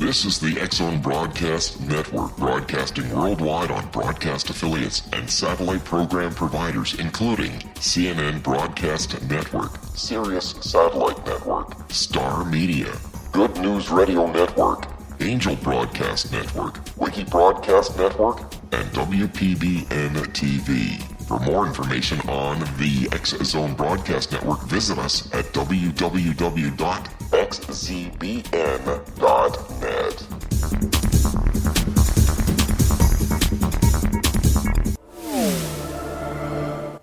This is the X-Zone Broadcast Network, broadcasting worldwide on broadcast affiliates and satellite program providers, including CNN Broadcast Network, Sirius Satellite Network, Star Media, Good News Radio Network, Angel Broadcast Network, Wiki Broadcast Network, and WPBN TV. For more information on the X-Zone Broadcast Network, visit us at www.xzbn.net.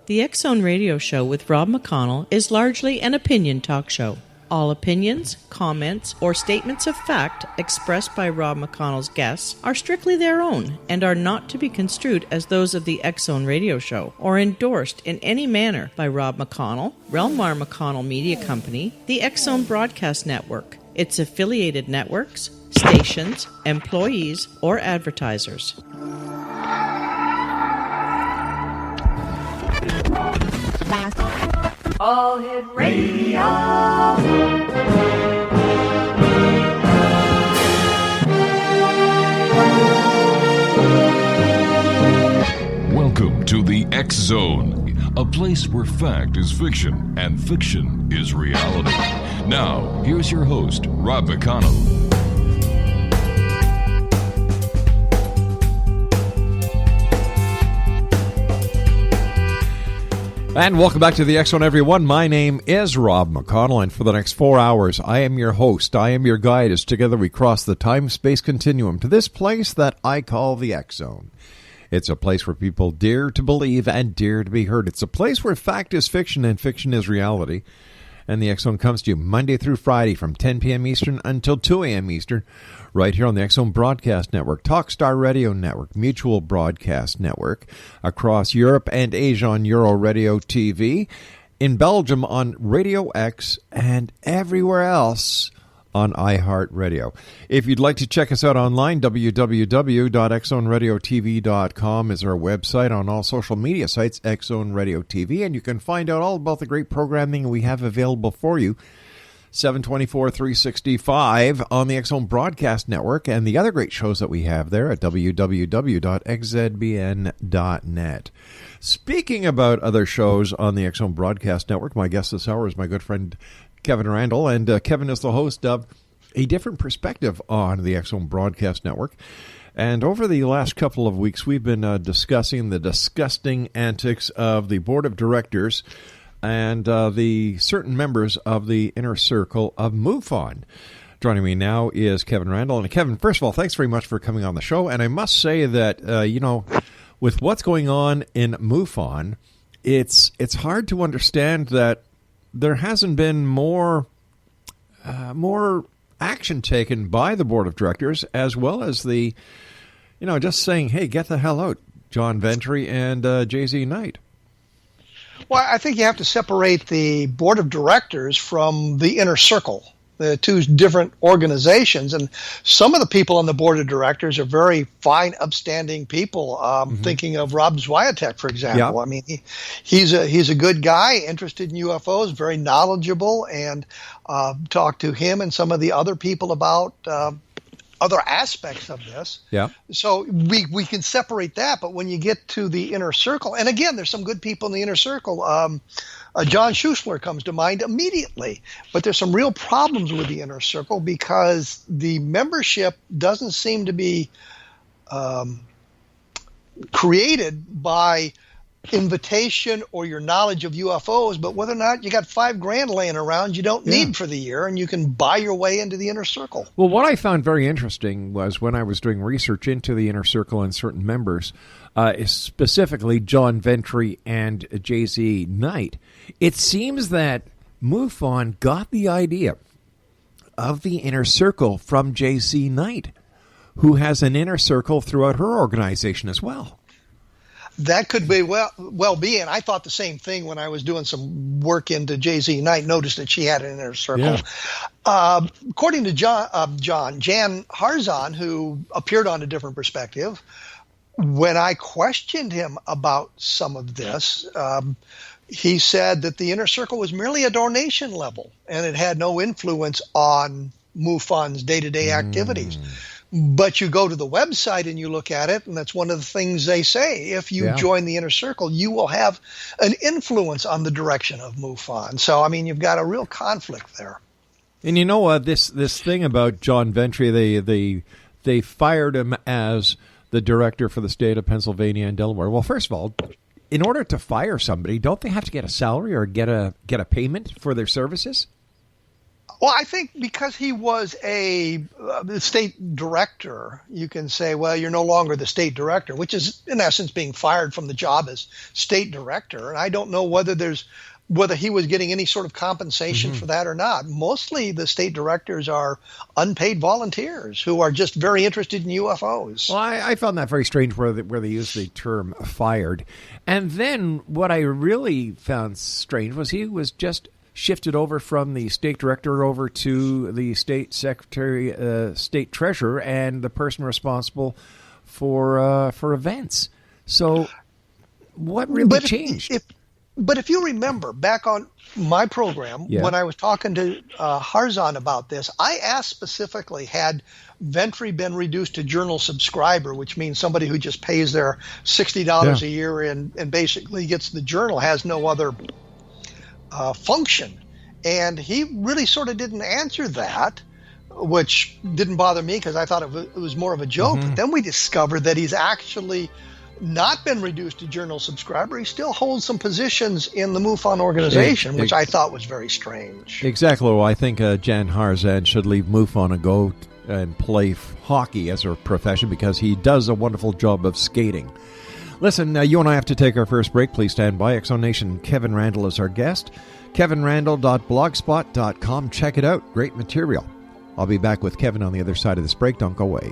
The X-Zone Radio Show with Rob McConnell is largely an opinion talk show. All opinions, comments, or statements of fact expressed by Rob McConnell's guests are strictly their own and are not to be construed as those of the X-Zone Radio Show or endorsed in any manner by Rob McConnell, rel-mar McConnell Media Company, the X-Zone Broadcast Network, its affiliated networks, stations, employees, or advertisers. All Hit Radio. Welcome to the X-Zone, a place where fact is fiction and fiction is reality. Now, here's your host, Rob McConnell. And welcome back to the X-Zone, everyone. My name is Rob McConnell, and for the next 4 hours, I am your host. I am your guide as together we cross the time-space continuum to this place that I call the X-Zone. It's a place where people dare to believe and dare to be heard. It's a place where fact is fiction and fiction is reality. And the X-Zone comes to you Monday through Friday from 10 p.m. Eastern until 2 a.m. Eastern, right here on the X-Zone Broadcast Network, Talkstar Radio Network, Mutual Broadcast Network, across Europe and Asia on Euro Radio TV, in Belgium on Radio X, and everywhere else on iHeartRadio. If you'd like to check us out online, www.xzoneradiotv.com is our website. On all social media sites, X-Zone Radio TV, and you can find out all about the great programming we have available for you 724, 365 on the X-Zone Broadcast Network, and the other great shows that we have there at www.xzbn.net. Speaking about other shows on the X-Zone Broadcast Network, my guest this hour is my good friend Kevin Randle, and Kevin is the host of A Different Perspective on the X-Zone Broadcast Network. And over the last couple of weeks, we've been discussing the disgusting antics of the board of directors and the certain members of the inner circle of MUFON. Joining me now is Kevin Randle. And Kevin, first of all, thanks very much for coming on the show. And I must say that, with what's going on in MUFON, it's hard to understand that there hasn't been more action taken by the board of directors, as well as the, just saying, hey, get the hell out, John Ventry and J.Z. Knight. Well, I think you have to separate the board of directors from the inner circle, the two different organizations. And some of the people on the board of directors are very fine, upstanding people. Thinking of Rob Swiatek, for example. Yeah. I mean, he's a good guy, interested in UFOs, very knowledgeable, and talk to him and some of the other people about other aspects of this. Yeah. So we can separate that, but when you get to the inner circle, and again, there's some good people in the inner circle. John Schuessler comes to mind immediately, but there's some real problems with the inner circle because the membership doesn't seem to be created by invitation or your knowledge of UFOs, but whether or not you got $5,000 laying around you don't need for the year, and you can buy your way into the inner circle. Well, what I found very interesting was when I was doing research into the inner circle and certain members, specifically John Ventry and J.Z. Knight, it seems that MUFON got the idea of the inner circle from J.Z. Knight, who has an inner circle throughout her organization as well. That could be well be, and I thought the same thing when I was doing some work into J.Z. Knight. Noticed that she had an inner circle. Yeah. According to Jan Harzan, who appeared on A Different Perspective, when I questioned him about some of this, he said that the inner circle was merely a donation level, and it had no influence on MUFON's day-to-day activities. But you go to the website and you look at it, and that's one of the things they say. If you join the inner circle, you will have an influence on the direction of MUFON. So, I mean, you've got a real conflict there. And you know, this thing about John Ventry, they fired him as the director for the state of Pennsylvania and Delaware. Well, first of all, in order to fire somebody, don't they have to get a salary or get a payment for their services? Well, I think because he was a state director, you can say, well, you're no longer the state director, which is in essence being fired from the job as state director. And I don't know whether he was getting any sort of compensation for that or not. Mostly the state directors are unpaid volunteers who are just very interested in UFOs. Well, I found that very strange where they use the term fired. And then what I really found strange was he was just shifted over from the state director over to the state secretary, state treasurer, and the person responsible for events. So what really changed? But if you remember back on my program, when I was talking to Harzan about this, I asked specifically, had Ventry been reduced to journal subscriber, which means somebody who just pays their $60 a year and basically gets the journal, has no other function. And he really sort of didn't answer that, which didn't bother me because I thought it was more of a joke. But then we discovered that he's actually not been reduced to journal subscriber. He still holds some positions in the MUFON organization, which I thought was very strange. Exactly. Well, I think Jan Harzan should leave MUFON and go and play hockey as a profession because he does a wonderful job of skating. Listen, you and I have to take our first break. Please stand by. X Zone Nation, Kevin Randle is our guest. KevinRandle.blogspot.com. Check it out. Great material. I'll be back with Kevin on the other side of this break. Don't go away.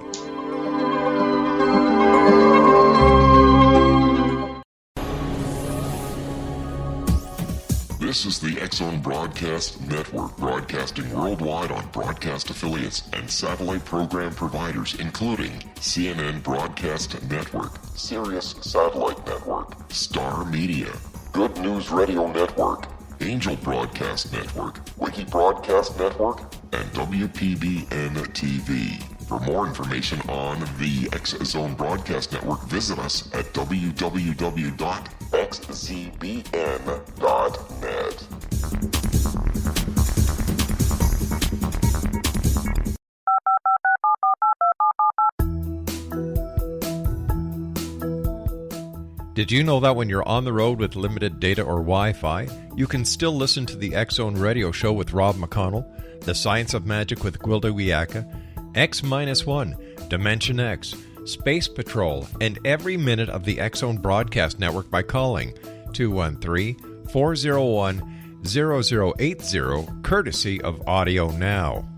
This is the X Zone Broadcast Network, broadcasting worldwide on broadcast affiliates and satellite program providers, including CNN Broadcast Network, Sirius Satellite Network, Star Media, Good News Radio Network, Angel Broadcast Network, Wiki Broadcast Network, and WPBN TV. For more information on the X Zone Broadcast Network, visit us at www.xzbn.net. Did you know that when you're on the road with limited data or Wi-Fi, you can still listen to the X Zone Radio Show with Rob McConnell, The Science of Magic with Gwilda Wiyaka, X-1, Dimension X, Space Patrol, and every minute of the X Zone Broadcast Network by calling 213-401-0080, courtesy of Audio Now.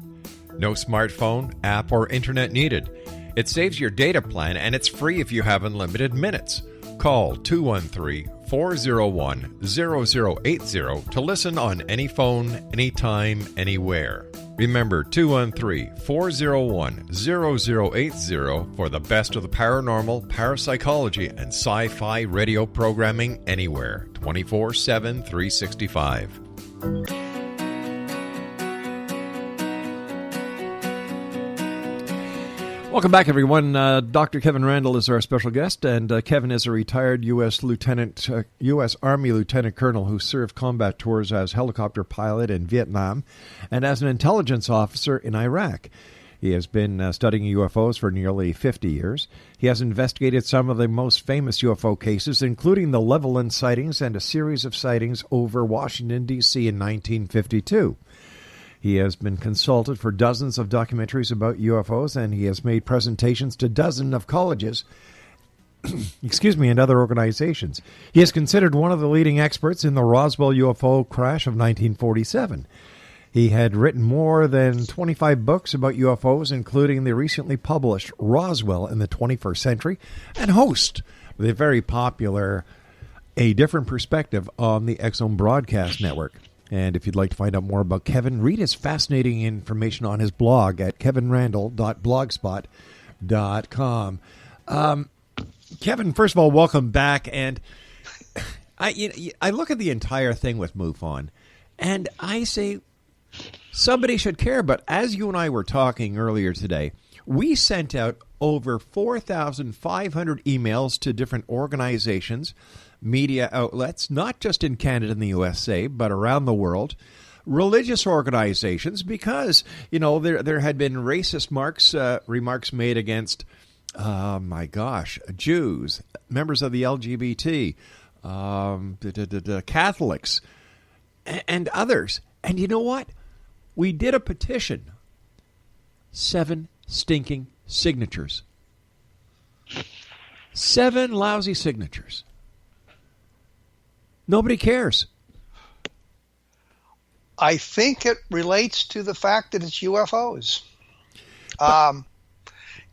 No smartphone, app, or internet needed. It saves your data plan, and it's free if you have unlimited minutes. Call 213-401-0080 to listen on any phone, anytime, anywhere. Remember, 213-401-0080 for the best of the paranormal, parapsychology, and sci-fi radio programming anywhere, 24/7, 365. Welcome back, everyone. Dr. Kevin Randle is our special guest, and Kevin is a retired U.S. Army Lieutenant Colonel who served combat tours as helicopter pilot in Vietnam and as an intelligence officer in Iraq. He has been studying UFOs for nearly 50 years. He has investigated some of the most famous UFO cases, including the Levelland sightings and a series of sightings over Washington, D.C. in 1952. He has been consulted for dozens of documentaries about UFOs, and he has made presentations to dozens of colleges and other organizations. He is considered one of the leading experts in the Roswell UFO crash of 1947. He had written more than 25 books about UFOs, including the recently published Roswell in the 21st Century, and host the very popular A Different Perspective on the X Zone Broadcast Network. And if you'd like to find out more about Kevin, read his fascinating information on his blog at kevinrandle.blogspot.com. Kevin, first of all, welcome back. And I look at the entire thing with MUFON, and I say, Somebody should care. But as you and I were talking earlier today, we sent out over 4,500 emails to different organizations, media outlets, not just in Canada and the USA, but around the world, religious organizations, because, there had been racist remarks made against, Jews, members of the LGBT, Catholics, and others. And you know what? We did a petition. 7 stinking signatures. 7 lousy signatures. Nobody cares. I think it relates to the fact that it's UFOs.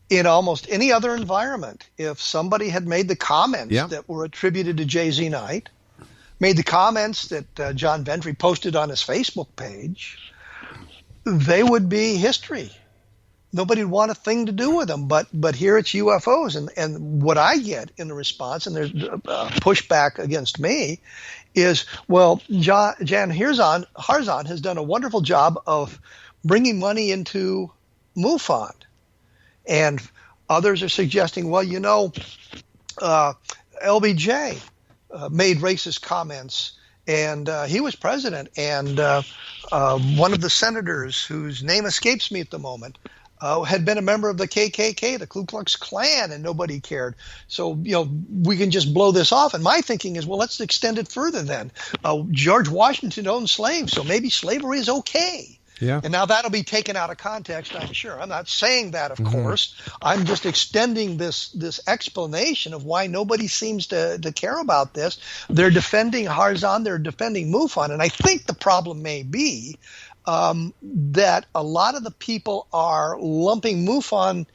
In almost any other environment, if somebody had made the comments that were attributed to J.Z. Knight, made the comments that John Ventry posted on his Facebook page, they would be history. Nobody would want a thing to do with them. But here it's UFOs. And what I get in the response, and there's pushback against me, is, well, Jan Harzan has done a wonderful job of bringing money into MUFON. And others are suggesting, well, LBJ made racist comments, and he was president. And one of the senators, whose name escapes me at the moment, had been a member of the KKK, the Ku Klux Klan, and nobody cared. So, we can just blow this off. And my thinking is, well, let's extend it further then. George Washington owned slaves, so maybe slavery is okay. Yeah. And now that'll be taken out of context, I'm sure. I'm not saying that, of course. I'm just extending this explanation of why nobody seems to care about this. They're defending Harzan, they're defending MUFON, and I think the problem may be that a lot of the people are lumping MUFON,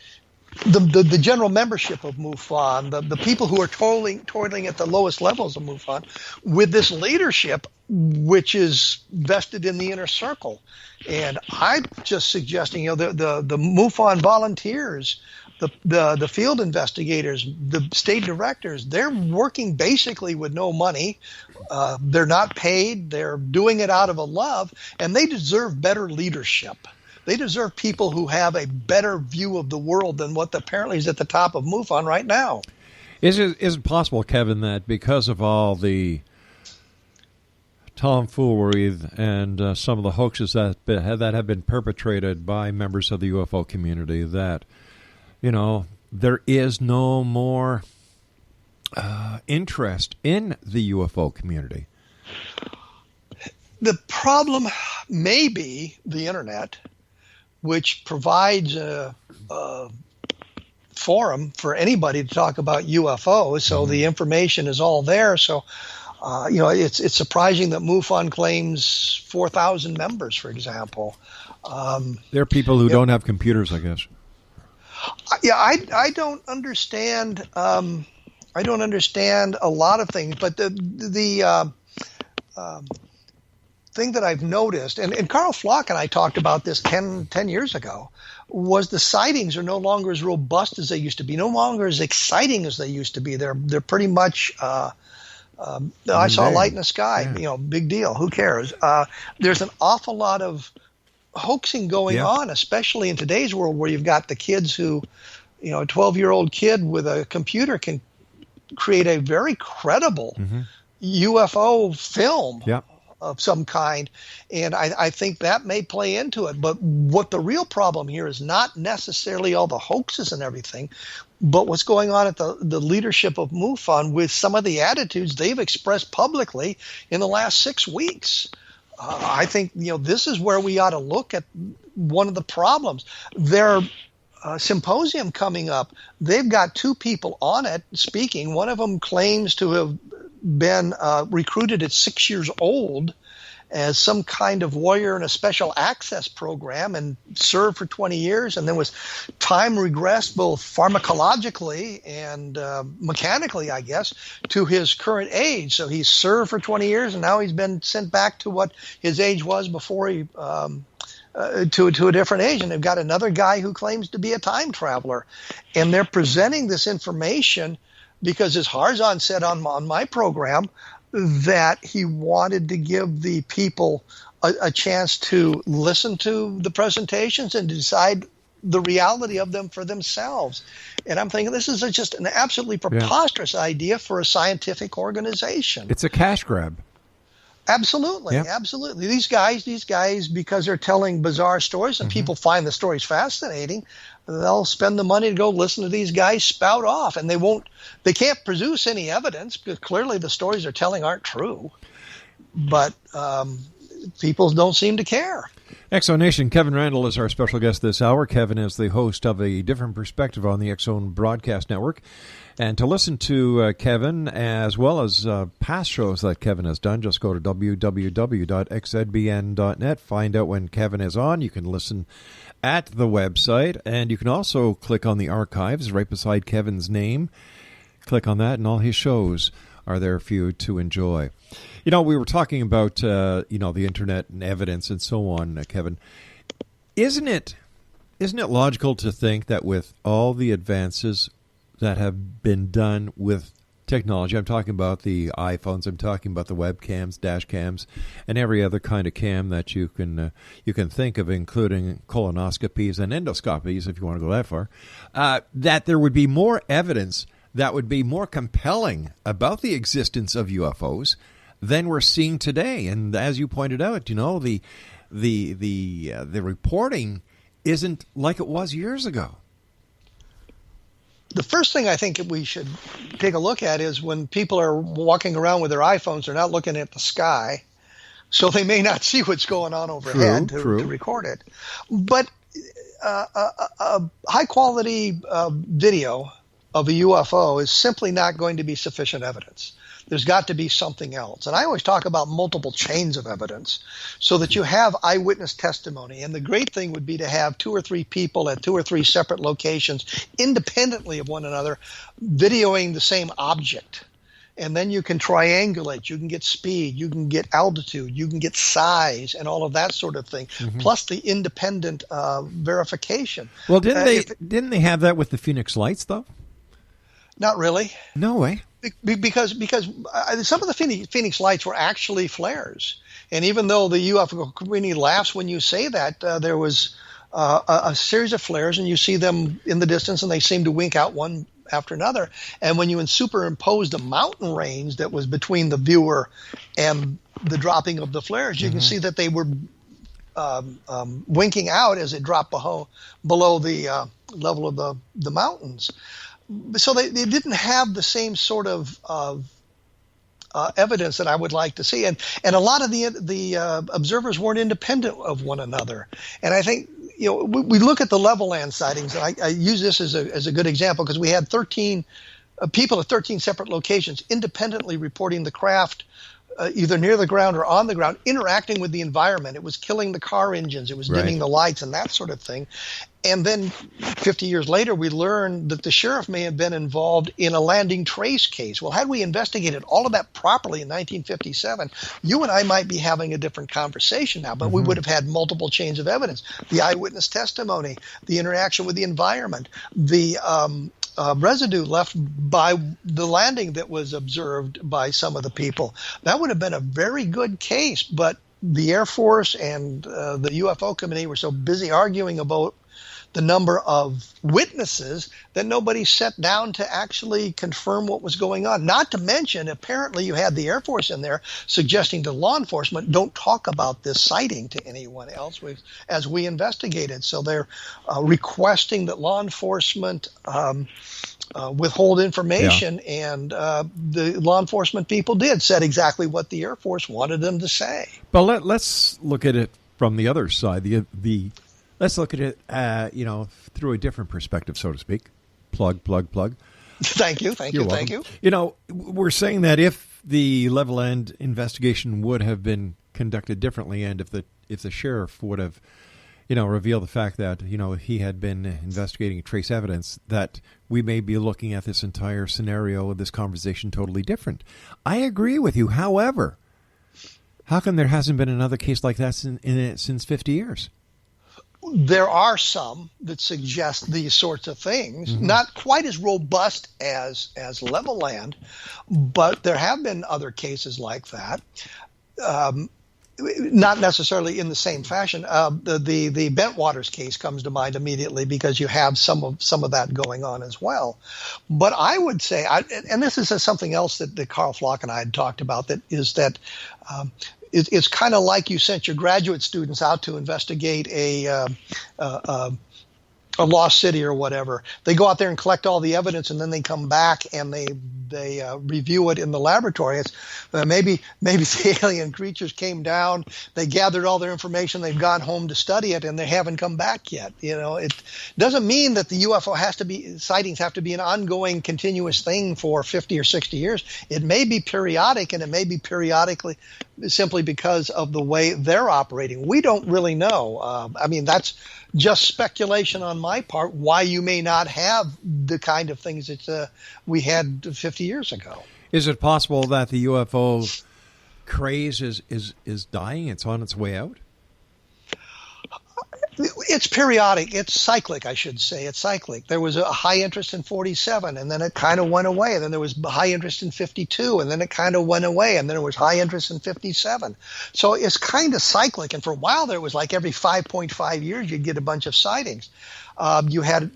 the general membership of MUFON, the people who are toiling at the lowest levels of MUFON, with this leadership, which is vested in the inner circle. And I'm just suggesting, the MUFON volunteers, the field investigators, the state directors, they're working basically with no money. They're not paid. They're doing it out of a love, and they deserve better leadership. They deserve people who have a better view of the world than what apparently is at the top of MUFON right now. Is it possible, Kevin, that because of all the tomfoolery and some of the hoaxes that have been perpetrated by members of the UFO community, that there is no more interest in the UFO community? The problem may be the internet, which provides a forum for anybody to talk about UFOs. So the information is all there. So, it's surprising that MUFON claims 4,000 members, for example. There are people who don't have computers, I guess. I don't understand. I don't understand a lot of things, but the thing that I've noticed, and Carl Flock and I talked about this 10 years ago, was the sightings are no longer as robust as they used to be, no longer as exciting as they used to be. They're pretty much. I saw a light in the sky. Yeah. Big deal. Who cares? There's an awful lot of hoaxing going on, especially in today's world, where you've got the kids who, a 12-year-old kid with a computer can create a very credible UFO film of some kind, and I think that may play into it. But what the real problem here is not necessarily all the hoaxes and everything, but what's going on at the leadership of MUFON with some of the attitudes they've expressed publicly in the last 6 weeks. I think this is where we ought to look at one of the problems. Their symposium coming up, they've got 2 people on it speaking. One of them claims to have been recruited at 6 years old as some kind of warrior in a special access program and served for 20 years, and then was time regressed both pharmacologically and mechanically, I guess, to his current age. So he's served for 20 years, and now he's been sent back to what his age was before he to a different age. And they've got another guy who claims to be a time traveler, and they're presenting this information because, as Harzan said on my program, that he wanted to give the people a chance to listen to the presentations and decide the reality of them for themselves. And I'm thinking this is just an absolutely preposterous idea for a scientific organization. It's a cash grab. Absolutely, Yep. absolutely. These guys, because they're telling bizarre stories and people find the stories fascinating, they'll spend the money to go listen to these guys spout off, and they can't produce any evidence because clearly the stories they're telling aren't true. But people don't seem to care. Exonation, Kevin Randle is our special guest this hour. Kevin is the host of A Different Perspective on the X-Zone Broadcast Network. And to listen to Kevin, as well as past shows that Kevin has done, just go to www.xzbn.net. Find out when Kevin is on. You can listen at the website, and you can also click on the archives right beside Kevin's name. Click on that, and all his shows are there for you to enjoy. You know, we were talking about, the internet and evidence and so on, Kevin. Isn't it logical to think that with all the advances that have been done with technology, I'm talking about the iPhones, I'm talking about the webcams, dash cams, and every other kind of cam that you can think of, including colonoscopies and endoscopies, if you want to go that far, that there would be more evidence that would be more compelling about the existence of UFOs than we're seeing today. And as you pointed out, the reporting isn't like it was years ago. The first thing I think we should take a look at is when people are walking around with their iPhones, they're not looking at the sky, so they may not see what's going on overhead to record it. But a high-quality video of a UFO is simply not going to be sufficient evidence. There's got to be something else. And I always talk about multiple chains of evidence so that you have eyewitness testimony. And the great thing would be to have 2 or 3 people at 2 or 3 separate locations independently of one another videoing the same object. And then you can triangulate. You can get speed. You can get altitude. You can get size and all of that sort of thing, plus the independent verification. Well, didn't they have that with the Phoenix Lights, though? Not really. No way. Because some of the Phoenix Lights were actually flares. And even though the UFO community laughs when you say that, there was a series of flares, and you see them in the distance, and they seem to wink out one after another. And when you superimpose the mountain range that was between the viewer and the dropping of the flares, you can see that they were winking out as it dropped below the level of the mountains. So they didn't have the same sort of evidence that I would like to see, and a lot of the observers weren't independent of one another. And I think we look at the level land sightings, and I use this as a good example because we had 13 people at 13 separate locations independently reporting the craft. Either near the ground or on the ground, interacting with the environment. It was killing the car engines. It was dimming the lights and that sort of thing. And then 50 years later, we learned that the sheriff may have been involved in a landing trace case. Well, had we investigated all of that properly in 1957, you and I might be having a different conversation now, but we would have had multiple chains of evidence. The eyewitness testimony, the interaction with the environment, the residue left by the landing that was observed by some of the people. That would have been a very good case, but the Air Force and the UFO committee were so busy arguing about the number of witnesses that nobody sat down to actually confirm what was going on. Not to mention, apparently you had the Air Force in there suggesting to law enforcement, don't talk about this sighting to anyone else as we investigated. So they're requesting that law enforcement withhold information, and the law enforcement people said exactly what the Air Force wanted them to say. But let's look at it from the other side. Let's look at it, through a different perspective, so to speak. Plug. Thank you. We're saying that if the level end investigation would have been conducted differently, and if the sheriff would have, revealed the fact that he had been investigating trace evidence, that we may be looking at this entire scenario, this conversation, totally different. I agree with you. However, how come there hasn't been another case like that since 50 years? There are some that suggest these sorts of things, not quite as robust as level land, but there have been other cases like that. not necessarily in the same fashion. The Bentwaters case comes to mind immediately because you have some of that going on as well. But I would say, and this is something else that Carl Flock and I had talked about, that is that it's kind of like you sent your graduate students out to investigate a lost city or whatever. They go out there and collect all the evidence, and then they come back and they review it in the laboratory. It's maybe the alien creatures came down, they gathered all their information, they've gone home to study it, and they haven't come back yet. It doesn't mean that the UFO sightings have to be an ongoing, continuous thing for 50 or 60 years. It may be periodic, and it may be periodically simply because of the way they're operating. We don't really know. That's just speculation on my part why you may not have the kind of things that we had 50 years ago. Is it possible that the UFO craze is dying? It's on its way out? It's periodic. It's cyclic, I should say. It's cyclic. There was a high interest in 47, and then it kind of went away. And then there was high interest in 52, and then it kind of went away. And then there was high interest in 57. So it's kind of cyclic. And for a while there, it was like every 5.5 years you'd get a bunch of sightings. You had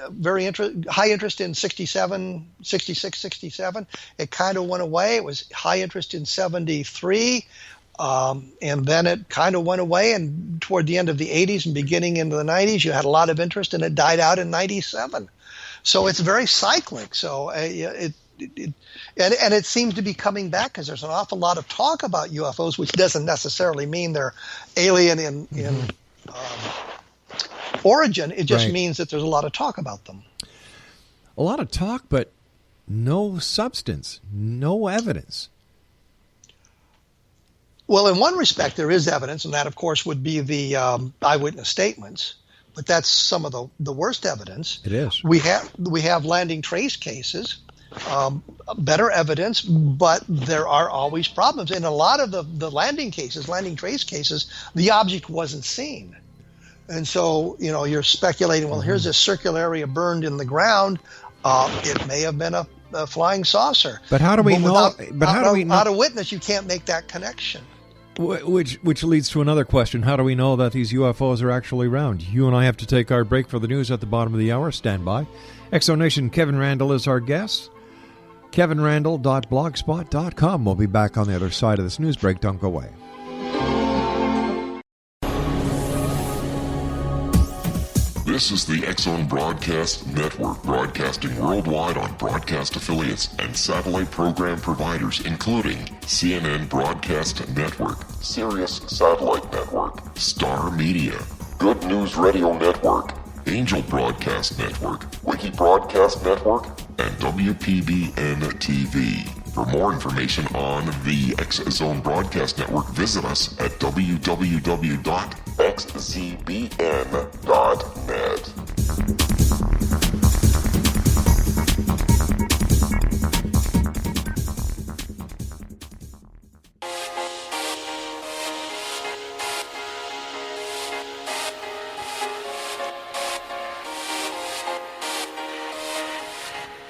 very high interest in 67, 66, 67. It kind of went away. It was high interest in 73. And then it kind of went away, and toward the end of the 80s and beginning into the 90s, you had a lot of interest, and it died out in 97. So it's very cyclic. So and it seems to be coming back because there's an awful lot of talk about UFOs, which doesn't necessarily mean they're alien in origin. It just means that there's a lot of talk about them. A lot of talk, but no substance, no evidence. Well, in one respect, there is evidence, and that, of course, would be the eyewitness statements. But that's some of the worst evidence. It is. We have landing trace cases, better evidence, but there are always problems. In a lot of the landing trace cases, the object wasn't seen. And so, you're speculating, well, here's this circular area burned in the ground. It may have been a flying saucer. But how do we know? Without a witness, you can't make that connection. Which leads to another question. How do we know that these UFOs are actually around? You and I have to take our break for the news at the bottom of the hour. Stand by. Exonation Kevin Randle is our guest. KevinRandle.blogspot.com. We'll be back on the other side of this news break. Don't go away. This is the X-Zone Broadcast Network, broadcasting worldwide on broadcast affiliates and satellite program providers, including CNN Broadcast Network, Sirius Satellite Network, Star Media, Good News Radio Network, Angel Broadcast Network, Wiki Broadcast Network, and WPBN TV. For more information on the X-Zone Broadcast Network, visit us at www.xzbn.net.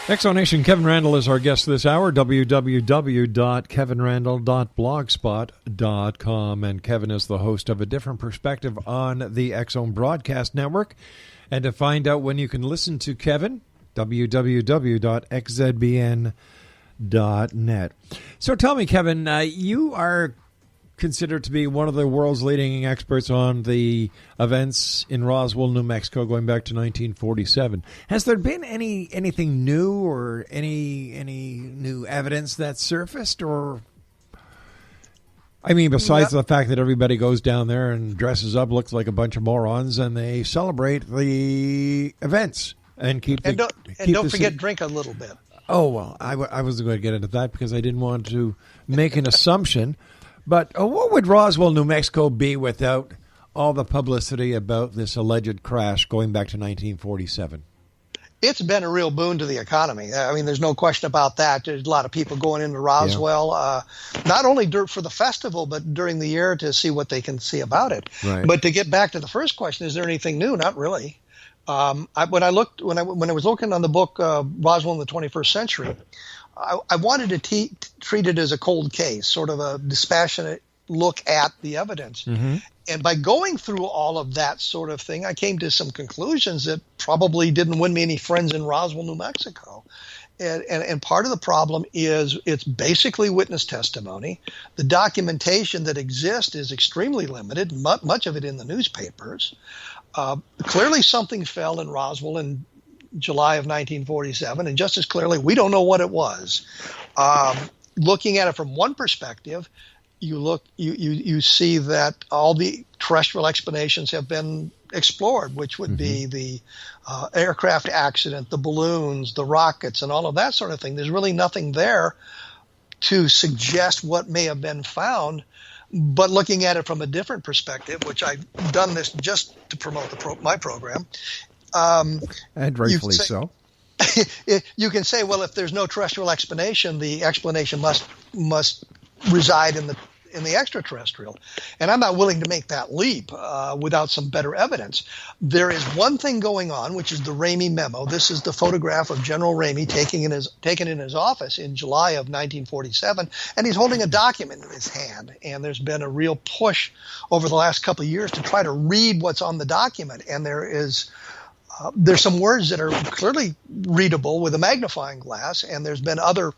Exonation Kevin Randle is our guest this hour, www.kevinrandle.blogspot.com. And Kevin is the host of A Different Perspective on the X-Zone Broadcast Network. And to find out when you can listen to Kevin, www.xzbn.net. So tell me, Kevin, you are considered to be one of the world's leading experts on the events in Roswell, New Mexico, going back to 1947. Has there been anything new or any new evidence that surfaced? Or, I mean, besides the fact that everybody goes down there and dresses up, looks like a bunch of morons, and they celebrate the events and don't forget drink a little bit. Oh, well, I wasn't going to get into that because I didn't want to make an assumption. But what would Roswell, New Mexico be without all the publicity about this alleged crash going back to 1947? It's been a real boon to the economy. I mean, there's no question about that. There's a lot of people going into Roswell, not only for the festival, but during the year to see what they can see about it. Right. But to get back to the first question, is there anything new? Not really. When I was looking on the book Roswell in the 21st Century, I wanted to treat it as a cold case, sort of a dispassionate look at the evidence. Mm-hmm. And by going through all of that sort of thing, I came to some conclusions that probably didn't win me any friends in Roswell, New Mexico. And part of the problem is it's basically witness testimony. The documentation that exists is extremely limited, much of it in the newspapers. Clearly something fell in Roswell in July of 1947, and just as clearly, we don't know what it was. Looking at it from one perspective, you see that all the terrestrial explanations have been explored, which would be the aircraft accident, the balloons, the rockets, and all of that sort of thing. There's really nothing there to suggest what may have been found. But looking at it from a different perspective, which I've done this just to promote my program, and rightfully so. You can say, well, if there's no terrestrial explanation, the explanation must reside in the extraterrestrial. And I'm not willing to make that leap without some better evidence. There is one thing going on, which is the Ramey memo. This is the photograph of General Ramey taken in his office in July of 1947, and he's holding a document in his hand. And there's been a real push over the last couple of years to try to read what's on the document. And there's some words that are clearly readable with a magnifying glass, and there's been other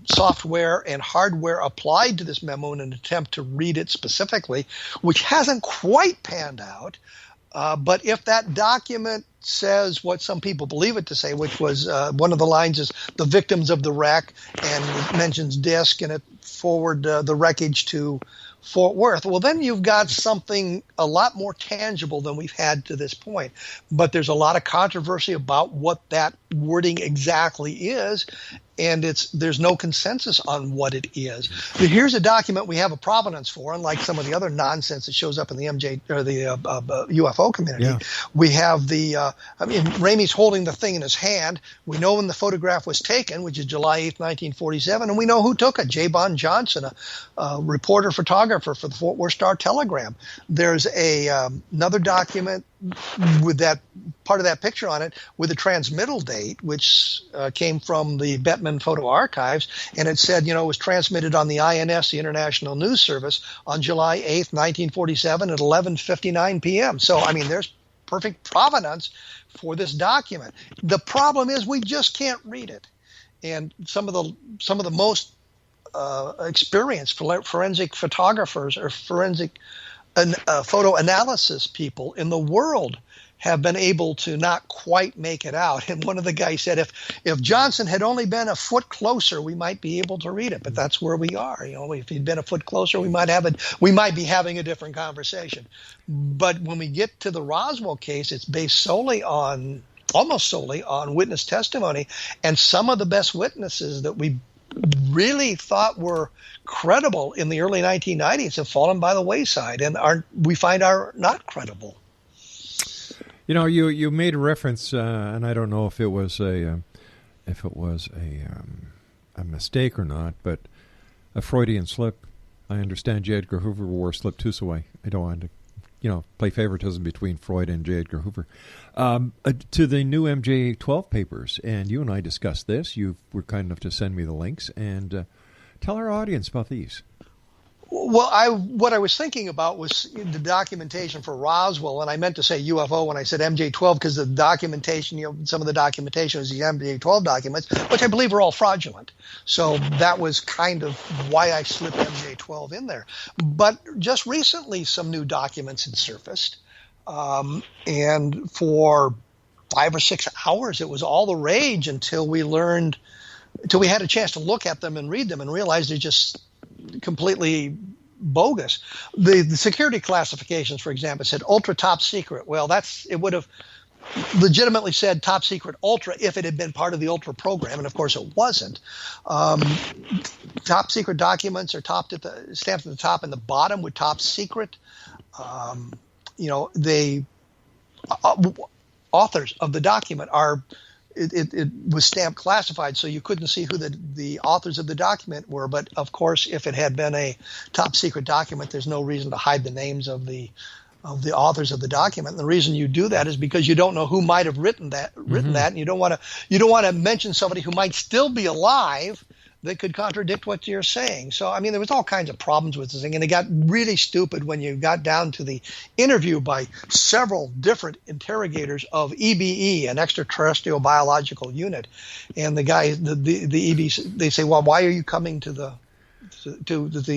software and hardware applied to this memo in an attempt to read it specifically, which hasn't quite panned out. But if that document says what some people believe it to say, which was one of the lines is the victims of the wreck, and it mentions disc, and it forward the wreckage to Fort Worth, well, then you've got something a lot more tangible than we've had to this point. But there's a lot of controversy about what that wording exactly is, and there's no consensus on what it is. But here's a document we have a provenance for, unlike some of the other nonsense that shows up in the MJ or the UFO community. Yeah. We have Ramey's holding the thing in his hand. We know when the photograph was taken, which is July 8th, 1947, and we know who took it, J. Bond Johnson, a reporter photographer for the Fort Worth Star-Telegram. There's another document with that part of that picture on it with a transmittal date, which came from the Bettman Photo Archives, and it said, it was transmitted on the INS, the International News Service, on July 8th, 1947 at 11:59 p.m. So, there's perfect provenance for this document. The problem is we just can't read it, and some of the most experienced forensic photographers or forensic photo analysis people in the world have been able to not quite make it out. And one of the guys said, if Johnson had only been a foot closer, we might be able to read it. But that's where we are. If he'd been a foot closer, we might be having a different conversation. But when we get to the Roswell case, it's based almost solely on witness testimony. And some of the best witnesses that we really thought were credible in the early 1990s have fallen by the wayside and are not credible. You made a reference, and I don't know if it was a mistake or not, but a Freudian slip. I understand J. Edgar Hoover wore a slip too, so I don't want to, play favoritism between Freud and J. Edgar Hoover. To the new MJ12 papers, and you and I discussed this. You were kind enough to send me the links, and tell our audience about these. Well, what I was thinking about was the documentation for Roswell, and I meant to say UFO when I said MJ12 because the documentation, some of the documentation was the MJ12 documents, which I believe are all fraudulent. So that was kind of why I slipped MJ12 in there. But just recently, some new documents had surfaced, and for 5 or 6 hours, it was all the rage until we had a chance to look at them and read them and realize they're just completely bogus. The security classifications, for example, said ultra top secret. Well, it would have legitimately said top secret ultra if it had been part of the ultra program, and of course it wasn't. Top secret documents are stamped at the top and the bottom with top secret. The authors of the document are. It was stamped classified, so you couldn't see who the authors of the document were. But of course, if it had been a top secret document, there's no reason to hide the names of the authors of the document. And the reason you do that is because you don't know who might have written that, and you don't want to mention somebody who might still be alive that could contradict what you're saying. So, I mean, there was all kinds of problems with this thing, and it got really stupid when you got down to the interview by several different interrogators of EBE, an extraterrestrial biological unit. And the guy, the EBE, they say, well, why are you coming to the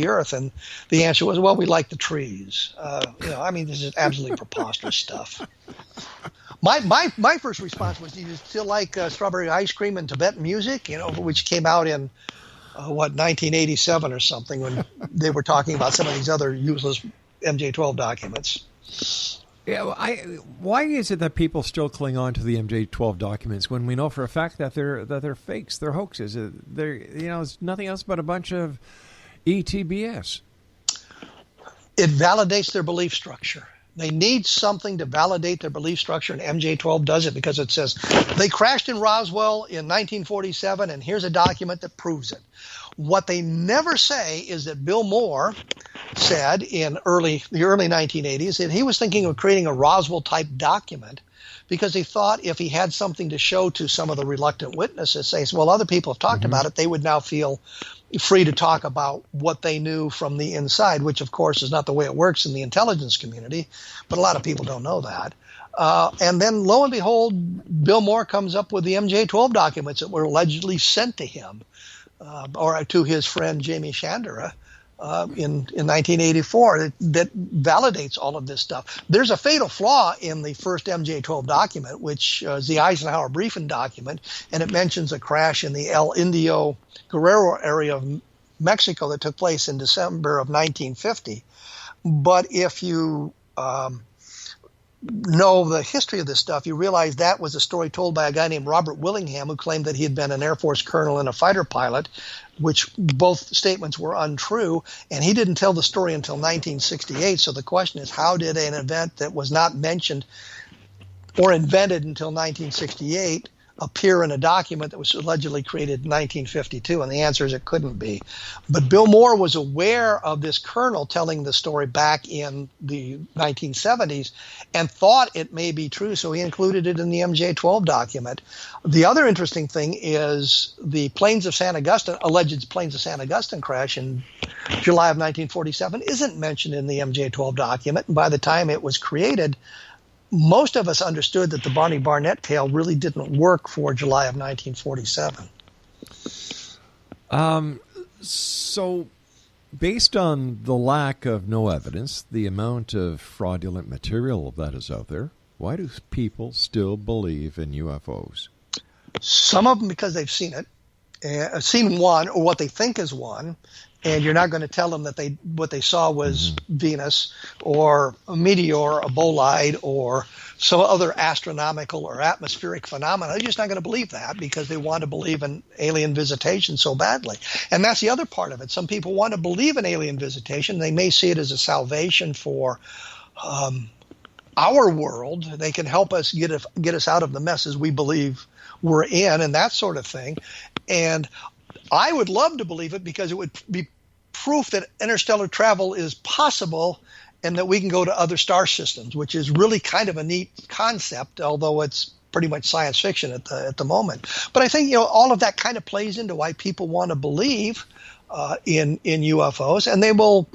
Earth? And the answer was, well, we like the trees. I mean, this is absolutely preposterous stuff. My first response was, do you still like strawberry ice cream and Tibetan music? Which came out in 1987 or something, when they were talking about some of these other useless MJ-12 documents. Yeah, why is it that people still cling on to the MJ-12 documents when we know for a fact that they're fakes, they're hoaxes? It's nothing else but a bunch of ETBS. It validates their belief structure. They need something to validate their belief structure, and MJ-12 does it, because it says they crashed in Roswell in 1947, and here's a document that proves it. What they never say is that Bill Moore said in the early 1980s that he was thinking of creating a Roswell-type document because he thought if he had something to show to some of the reluctant witnesses, saying, well, other people have talked about it, they would now feel free to talk about what they knew from the inside, which, of course, is not the way it works in the intelligence community, but a lot of people don't know that. And then, lo and behold, Bill Moore comes up with the MJ-12 documents that were allegedly sent to him or to his friend Jamie Chandra in 1984 that validates all of this stuff. There's a fatal flaw in the first MJ-12 document, which is the Eisenhower briefing document, and it mentions a crash in the El Indio Guerrero area of Mexico that took place in December of 1950. But if you know the history of this stuff, you realize that was a story told by a guy named Robert Willingham, who claimed that he had been an Air Force colonel and a fighter pilot, which both statements were untrue, and he didn't tell the story until 1968. So the question is, how did an event that was not mentioned or invented until 1968 appear in a document that was allegedly created in 1952? And the answer is it couldn't be. But Bill Moore was aware of this colonel telling the story back in the 1970s and thought it may be true, so he included it in the MJ-12 document. The other interesting thing is the alleged planes of San Augustine crash in July of 1947 isn't mentioned in the MJ-12 document. And by the time it was created, most of us understood that the Barney Barnett tale really didn't work for July of 1947. So, based on the lack of no evidence, the amount of fraudulent material that is out there, why do people still believe in UFOs? Some of them because they've seen it, seen one or what they think is one, and you're not going to tell them that what they saw was Venus or a meteor, a bolide, or some other astronomical or atmospheric phenomena. They're just not going to believe that because they want to believe in alien visitation so badly. And that's the other part of it. Some people want to believe in alien visitation. They may see it as a salvation for our world. They can help us get us out of the messes we believe we're in and that sort of thing. And I would love to believe it because it would be proof that interstellar travel is possible and that we can go to other star systems, which is really kind of a neat concept, although it's pretty much science fiction at the moment. But I think all of that kind of plays into why people want to believe in UFOs, and they will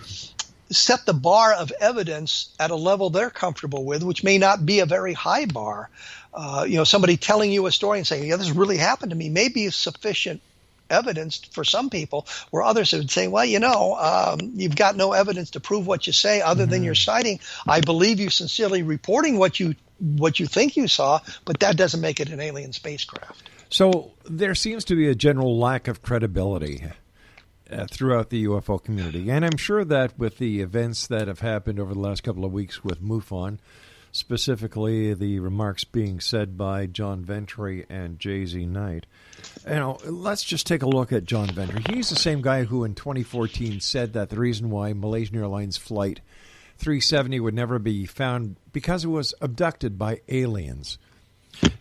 set the bar of evidence at a level they're comfortable with, which may not be a very high bar. Somebody telling you a story and saying, yeah, this really happened to me, may be sufficient evidence for some people, where others would say, well, you've got no evidence to prove what you say other than your sighting. I believe you sincerely reporting what you think you saw, but that doesn't make it an alien spacecraft. So there seems to be a general lack of credibility throughout the UFO community. And I'm sure that with the events that have happened over the last couple of weeks with MUFON, specifically the remarks being said by John Ventry and Jay-Z Knight. Let's just take a look at John Ventry. He's the same guy who in 2014 said that the reason why Malaysian Airlines Flight 370 would never be found because it was abducted by aliens.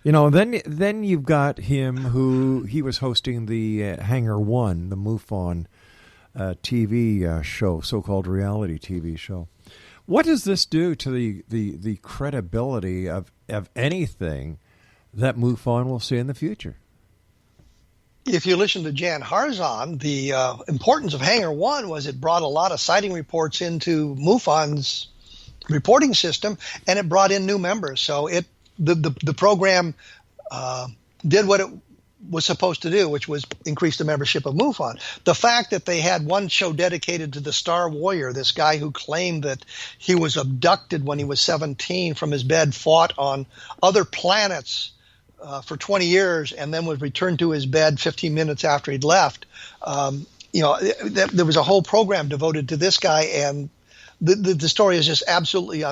Then you've got him who he was hosting the Hangar One, the MUFON TV show, so-called reality TV show. What does this do to the credibility of anything that MUFON will see in the future? if you listen to Jan Harzan, the importance of Hangar 1 was it brought a lot of sighting reports into MUFON's reporting system, and it brought in new members. So the program did what it was supposed to do, which was increase the membership of MUFON. The fact that they had one show dedicated to the Star Warrior, this guy who claimed that he was abducted when he was 17 from his bed, fought on other planets for 20 years, and then was returned to his bed 15 minutes after he'd left. There was a whole program devoted to this guy, and the story is just absolutely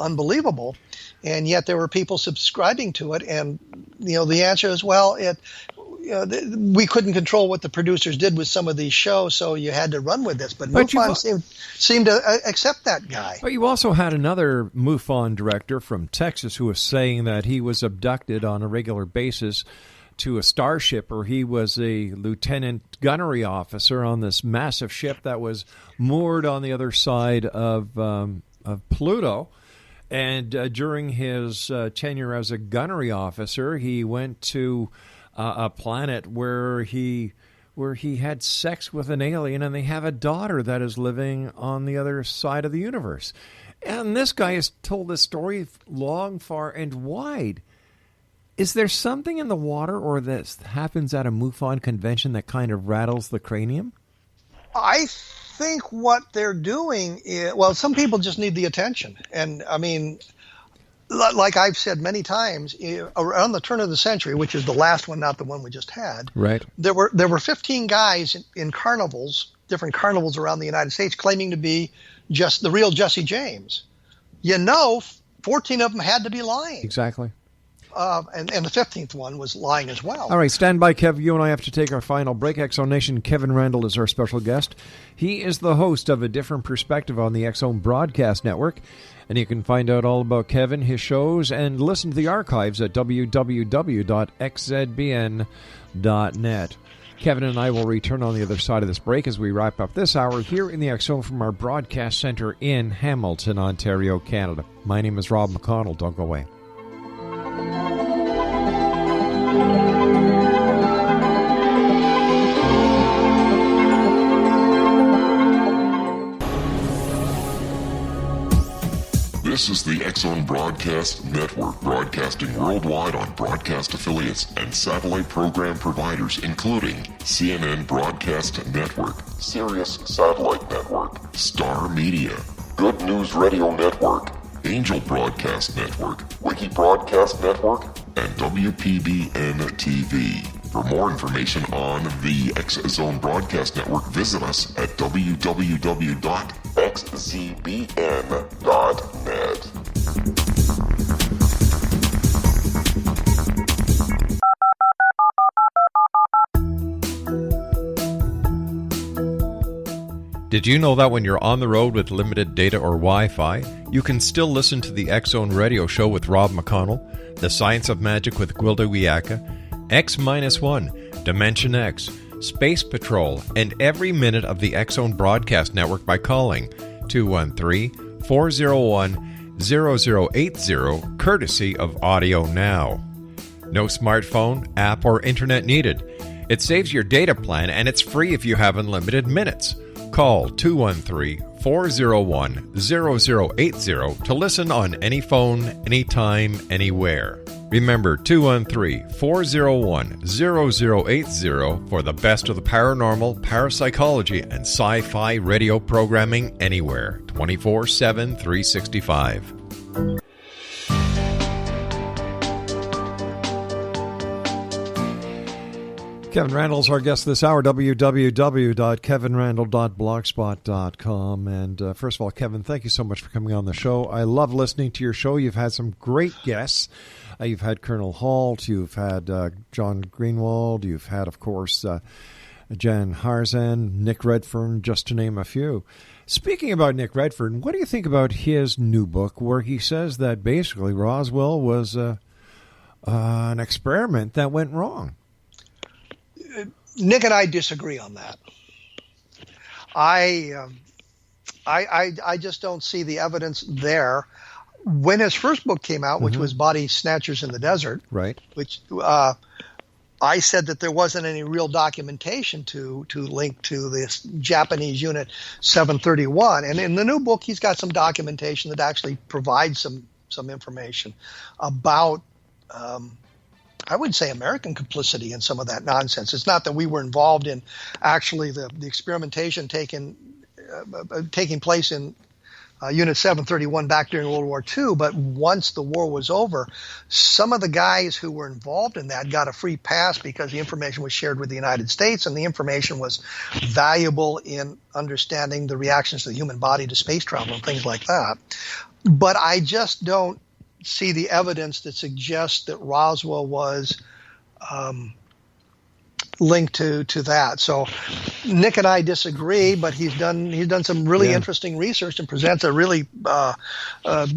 unbelievable. And yet there were people subscribing to it, and the answer is, well, we couldn't control what the producers did with some of these shows, so you had to run with this. But MUFON seemed to accept that guy. But you also had another MUFON director from Texas who was saying that he was abducted on a regular basis to a starship, or he was a lieutenant gunnery officer on this massive ship that was moored on the other side of Pluto. And during his tenure as a gunnery officer, he went to a planet where he had sex with an alien, and they have a daughter that is living on the other side of the universe. And this guy has told this story long, far, and wide. Is there something in the water or that happens at a MUFON convention that kind of rattles the cranium? I think what they're doing is, well, some people just need the attention. And I mean, like I've said many times, around the turn of the century, which is the last one, not the one we just had, right? There were 15 guys in carnivals, different carnivals around the United States, claiming to be just the real Jesse James. 14 of them had to be lying. Exactly. And the 15th one was lying as well. All right, stand by, Kev. You and I have to take our final break. X-Zone Nation, Kevin Randle is our special guest. He is the host of A Different Perspective on the X-Zone Broadcast Network. And you can find out all about Kevin, his shows, and listen to the archives at www.xzbn.net. Kevin and I will return on the other side of this break as we wrap up this hour here in the X-Zone from our broadcast center in Hamilton, Ontario, Canada. My name is Rob McConnell. Don't go away. This is the X-Zone Broadcast Network, broadcasting worldwide on broadcast affiliates and satellite program providers, including CNN Broadcast Network, Sirius Satellite Network, Star Media, Good News Radio Network, Angel Broadcast Network, Wiki Broadcast Network, and WPBN TV. For more information on the X-Zone Broadcast Network, visit us at www.xzbn.net. Did you know that when you're on the road with limited data or Wi-Fi, you can still listen to the X-Zone Radio Show with Rob McConnell, The Science of Magic with Gwilda Wiyaka, X-1, Dimension X, Space Patrol, and every minute of the X-Zone Broadcast Network by calling 213-401-0080, courtesy of Audio Now. No smartphone, app, or internet needed. It saves your data plan, and it's free if you have unlimited minutes. Call 213-401-0080 to listen on any phone, anytime, anywhere. Remember, 213-401-0080 for the best of the paranormal, parapsychology, and sci-fi radio programming anywhere, 24/7, 365. Kevin Randle's our guest this hour, www.kevinrandle.blogspot.com. And first of all, Kevin, thank you so much for coming on the show. I love listening to your show. You've had some great guests. You've had Colonel Halt, you've had John Greenwald, you've had, of course, Jan Harzan, Nick Redfern, just to name a few. Speaking about Nick Redfern, what do you think about his new book where he says that basically Roswell was an experiment that went wrong? Nick and I disagree on that. I just don't see the evidence there. When his first book came out, which was Body Snatchers in the Desert, right? Which I said that there wasn't any real documentation to link to this Japanese Unit 731. And in the new book, he's got some documentation that actually provides some information about, I would say, American complicity in some of that nonsense. It's not that we were involved in actually the experimentation taking place in Unit 731 back during World War II, but once the war was over, some of the guys who were involved in that got a free pass because the information was shared with the United States, and the information was valuable in understanding the reactions of the human body to space travel and things like that. But I just don't see the evidence that suggests that Roswell was linked to that. So Nick and I disagree, but he's done some really interesting research and presents a really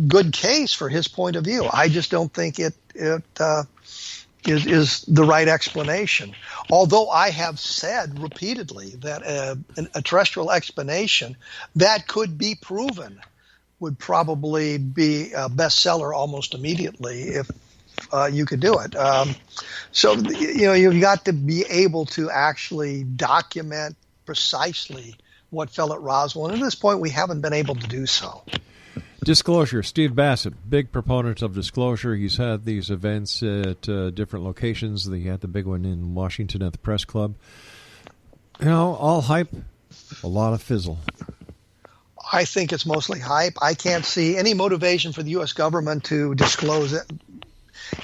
good case for his point of view. I just don't think it is the right explanation. Although I have said repeatedly that a terrestrial explanation that could be proven would probably be a bestseller almost immediately if you could do it. So, you've got to be able to actually document precisely what fell at Roswell. And at this point, we haven't been able to do so. Disclosure. Steve Bassett, big proponent of disclosure. He's had these events at different locations. He had the big one in Washington at the Press Club. All hype, a lot of fizzle. I think it's mostly hype. I can't see any motivation for the U.S. government to disclose it.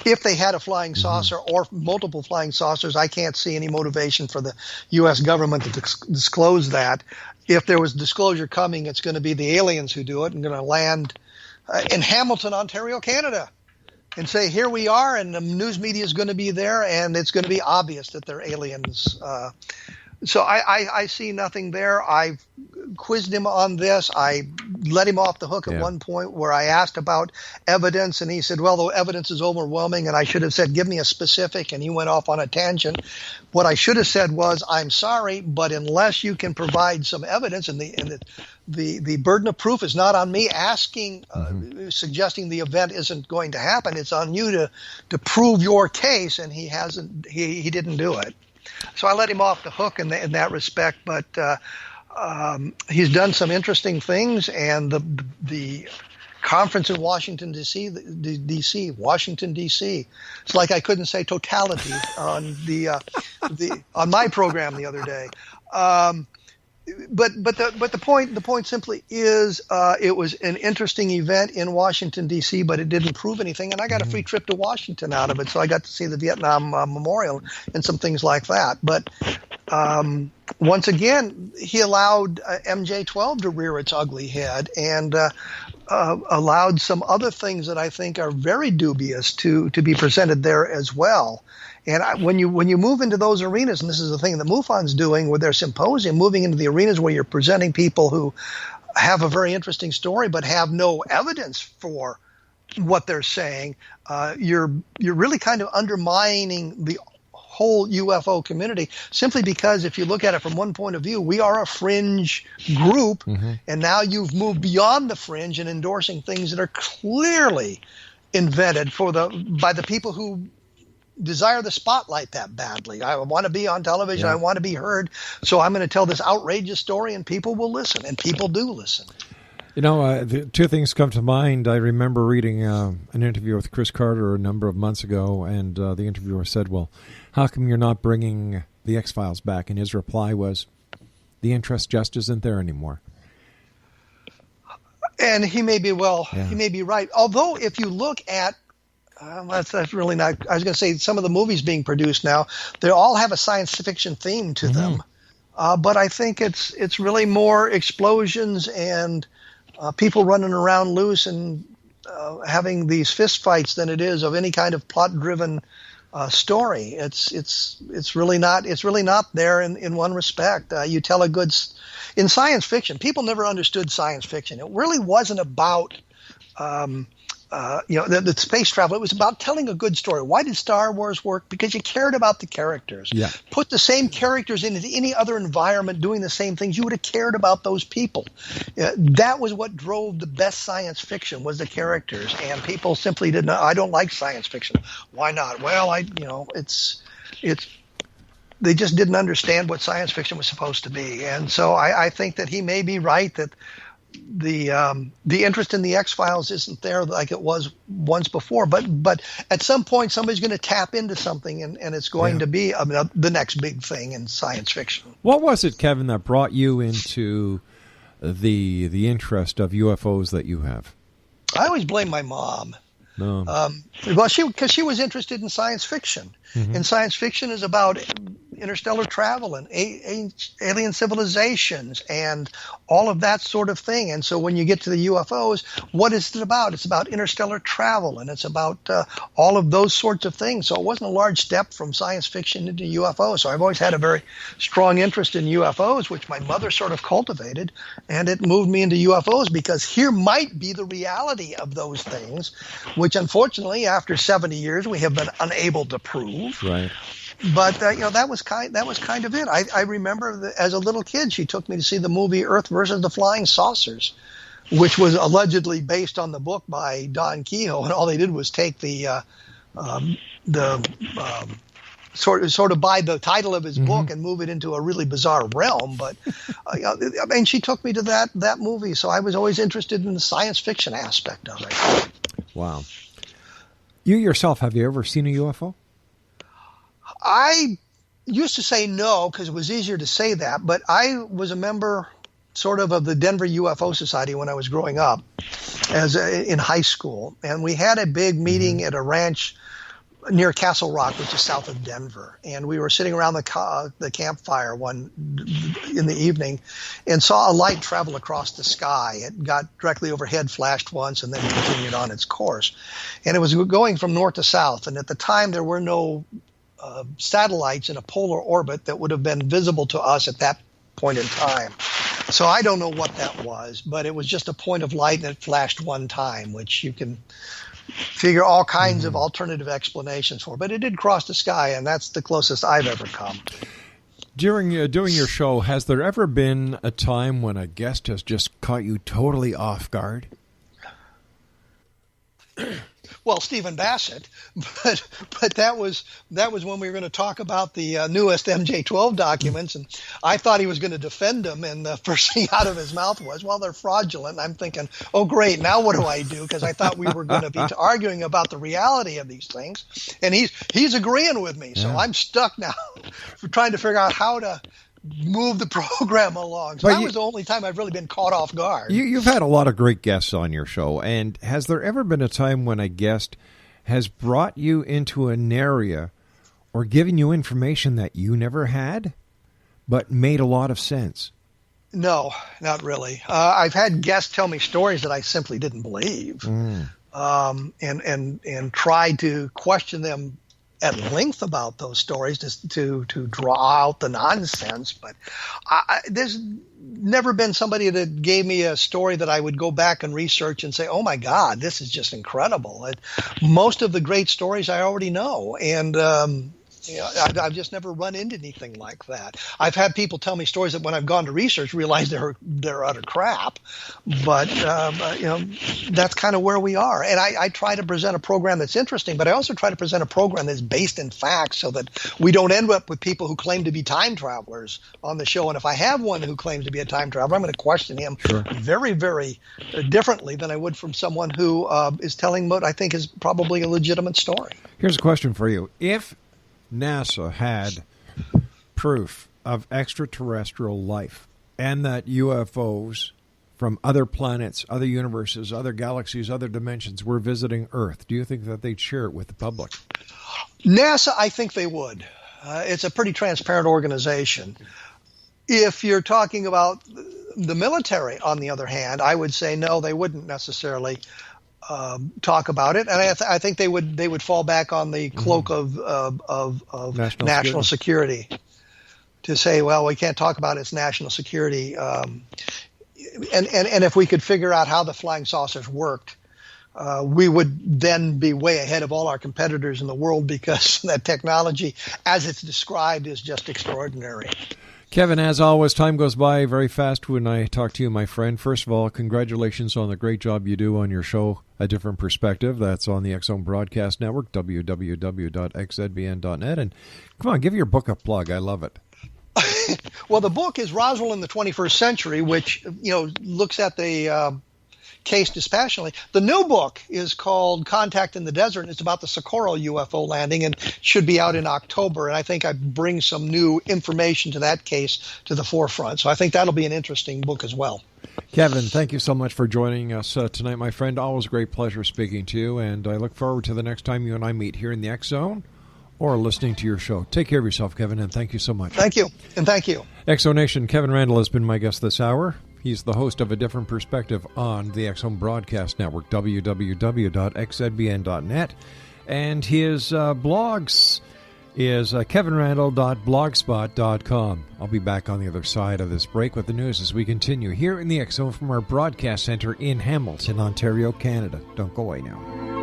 If they had a flying saucer or multiple flying saucers, I can't see any motivation for the U.S. government to disclose that. If there was disclosure coming, it's going to be the aliens who do it and going to land in Hamilton, Ontario, Canada, and say, here we are, and the news media is going to be there, and it's going to be obvious that they're aliens. So I see nothing there. I've quizzed him on this. I let him off the hook at one point where I asked about evidence, and he said, well, the evidence is overwhelming, and I should have said, give me a specific, and he went off on a tangent. What I should have said was, I'm sorry, but unless you can provide some evidence, and the burden of proof is not on me asking, suggesting the event isn't going to happen. It's on you to prove your case, and he didn't do it. So I let him off the hook in that respect, but he's done some interesting things, and the conference in Washington, D.C., Washington, D.C. It's like I couldn't say totality on on my program the other day. But the point simply is it was an interesting event in Washington, D.C., but it didn't prove anything, and I got a free trip to Washington out of it, so I got to see the Vietnam Memorial and some things like that. But once again, he allowed MJ-12 to rear its ugly head and allowed some other things that I think are very dubious to be presented there as well. And when you move into those arenas, and this is the thing that MUFON's doing with their symposium, moving into the arenas where you're presenting people who have a very interesting story but have no evidence for what they're saying, you're really kind of undermining the whole UFO community, simply because if you look at it from one point of view, we are a fringe group, and now you've moved beyond the fringe and endorsing things that are clearly invented by the people who desire the spotlight that badly. I want to be on television. I want to be heard. So I'm going to tell this outrageous story, and people will listen, and people do listen. The two things come to mind. I remember reading an interview with Chris Carter a number of months ago, and the interviewer said, well, how come you're not bringing the X-Files back? And his reply was, the interest just isn't there anymore. And he may be he may be right. Although if you look at that's really not. I was going to say some of the movies being produced now, they all have a science fiction theme to them, but I think it's really more explosions and people running around loose and having these fist fights than it is of any kind of plot-driven story. It's really not. It's really not there in one respect. You tell in science fiction. People never understood science fiction. It really wasn't about. The space travel, it was about telling a good story. Why did Star Wars work? Because you cared about the characters. Yeah. Put the same characters into any other environment doing the same things, you would have cared about those people. That was what drove the best science fiction, was the characters. And people simply didn't. I don't like science fiction. Why not? Well, they just didn't understand what science fiction was supposed to be. And so I think that he may be right that the interest in the X-Files isn't there like it was once before. But at some point, somebody's going to tap into something, and it's going to be the next big thing in science fiction. What was it, Kevin, that brought you into the interest of UFOs that you have? I always blame my mom. No. Well, because she was interested in science fiction. Mm-hmm. And science fiction is about interstellar travel and alien civilizations and all of that sort of thing. And so when you get to the UFOs, what is it about? It's about interstellar travel, and it's about all of those sorts of things. So it wasn't a large step from science fiction into UFOs. So I've always had a very strong interest in UFOs, which my mother sort of cultivated, and it moved me into UFOs because here might be the reality of those things, which unfortunately after 70 years we have been unable to prove. Right. But that was kind of it. I remember that as a little kid, she took me to see the movie Earth versus the Flying Saucers, which was allegedly based on the book by Don Kehoe, and all they did was take the sort of by the title of his book and move it into a really bizarre realm. But she took me to that movie, so I was always interested in the science fiction aspect of it. Wow. You yourself, have you ever seen a UFO? I used to say no because it was easier to say that, but I was a member sort of the Denver UFO Society when I was growing up in high school. And we had a big meeting at a ranch near Castle Rock, which is south of Denver. And we were sitting around the campfire in the evening and saw a light travel across the sky. It got directly overhead, flashed once, and then continued on its course. And it was going from north to south. And at the time, there were no satellites in a polar orbit that would have been visible to us at that point in time. So I don't know what that was, but it was just a point of light and it flashed one time, which you can figure all kinds of alternative explanations for. But it did cross the sky, and that's the closest I've ever come. During doing your show, has there ever been a time when a guest has just caught you totally off guard? Well, Stephen Bassett, but that was when we were going to talk about the newest MJ-12 documents, and I thought he was going to defend them, and the first thing out of his mouth was, well, they're fraudulent. And I'm thinking, oh, great, now what do I do? Because I thought we were going to be arguing about the reality of these things, and he's agreeing with me, so I'm stuck now trying to figure out how to move the program along. So that was the only time I've really been caught off guard. You've had a lot of great guests on your show, and has there ever been a time when a guest has brought you into an area or given you information that you never had, but made a lot of sense? No, not really. I've had guests tell me stories that I simply didn't believe, and tried to question them at length about those stories to draw out the nonsense. But there's never been somebody that gave me a story that I would go back and research and say, oh my God, this is just incredible. Most of the great stories I already know. And I've just never run into anything like that. I've had people tell me stories that when I've gone to research, realize they're utter crap. But that's kind of where we are. And I try to present a program that's interesting, but I also try to present a program that's based in facts so that we don't end up with people who claim to be time travelers on the show. And if I have one who claims to be a time traveler, I'm going to question him very, very differently than I would from someone who is telling what I think is probably a legitimate story. Here's a question for you. If NASA had proof of extraterrestrial life and that UFOs from other planets, other universes, other galaxies, other dimensions were visiting Earth, do you think that they'd share it with the public? NASA, I think they would. It's a pretty transparent organization. If you're talking about the military, on the other hand, I would say no, they wouldn't necessarily talk about it, and I think they would fall back on the cloak of national security to say, well, we can't talk about its national security, and if we could figure out how the flying saucers worked, we would then be way ahead of all our competitors in the world because that technology, as it's described, is just extraordinary. Kevin, as always, time goes by very fast when I talk to you, my friend. First of all, congratulations on the great job you do on your show, A Different Perspective. That's on the X Zone Broadcast Network, www.xzbn.net. And come on, give your book a plug. I love it. Well, the book is Roswell in the 21st Century, which, looks at the case dispassionately. The new book is called Contact in the Desert, and it's about the Socorro UFO landing and should be out in October. And I think I bring some new information to that case to the forefront. So I think that'll be an interesting book as well. Kevin, thank you so much for joining us tonight, my friend. Always a great pleasure speaking to you, and I look forward to the next time you and I meet here in the X Zone or listening to your show. Take care of yourself, Kevin, and thank you so much. Thank you, and thank you. X Zone Nation, Kevin Randle has been my guest this hour. He's the host of A Different Perspective on the X Zone Broadcast Network, www.xzbn.net. And his blogs is kevinrandle.blogspot.com. I'll be back on the other side of this break with the news as we continue here in the X Zone from our broadcast center in Hamilton, Ontario, Canada. Don't go away now.